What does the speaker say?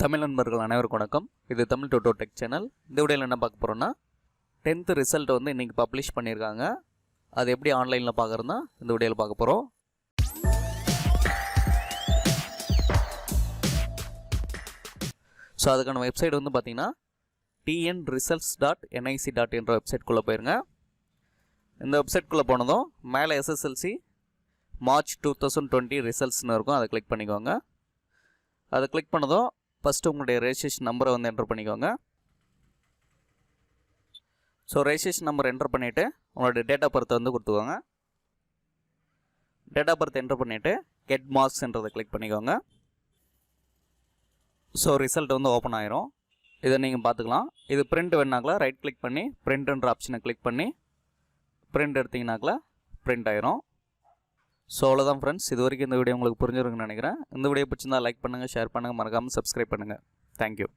தமிழ் நண்பர்கள் அனைவருக்கும் வணக்கம். இது தமிழ் டோட்டோ டெக் சேனல். இந்த வீடியோவில் என்ன பார்க்க போகிறோன்னா 10th ரிசல்ட் வந்து இன்றைக்கி பப்ளிஷ் பண்ணியிருக்காங்க. அது எப்படி ஆன்லைனில் பார்க்குறதுனா இந்த வீடியோவில் பார்க்க போகிறோம். ஸோ அதுக்கான வெப்சைட் வந்து பார்த்திங்கன்னா tnresults.nic. என்ற வெப்சைட்குள்ளே போயிருங்க. இந்த வெப்சைட்குள்ளே போனதும் மேலே SSLC மார்ச் 2020 ரிசல்ட்ஸ்னு இருக்கும். அதை கிளிக் பண்ணிக்கோங்க. அதை கிளிக் பண்ணதும் ஃபஸ்ட்டு உங்களுடைய ரெஜிஸ்ட்ரேஷன் நம்பரை வந்து என்டர் பண்ணிக்கோங்க. ஸோ ரெஜிஸ்ட்ரேஷன் நம்பர் என்டர் பண்ணிவிட்டு உங்களுடைய டேட் ஆஃப் பர்த்தை வந்து கொடுத்துக்கோங்க. டேட் ஆஃப் பர்த் என்டர் பண்ணிவிட்டு கெட் மார்க்ஸ்ன்றதை கிளிக் பண்ணிக்கோங்க. ஸோ ரிசல்ட் வந்து ஓப்பன் ஆயிரும். இதை நீங்கள் பார்த்துக்கலாம். இது பிரிண்ட் வேணாங்களா ரைட் கிளிக் பண்ணி பிரிண்ட்ன்ற ஆப்ஷனை கிளிக் பண்ணி பிரிண்ட் எடுத்திங்கனாக்கா பிரிண்ட் ஆயிரும். ஸோ அவ்வளோதான் ஃப்ரெண்ட்ஸ். இது வரைக்கும் இந்த வீடியோ உங்களுக்கு புரிஞ்சிருக்குன்னு நினைக்கிறேன். இந்த வீடியோ பிடிச்சிருந்தா லைக் பண்ணுங்கள், ஷேர் பண்ணுங்கள், மறக்காமல் சப்ஸ்கிரைப் பண்ணுங்கள். தேங்க்யூ.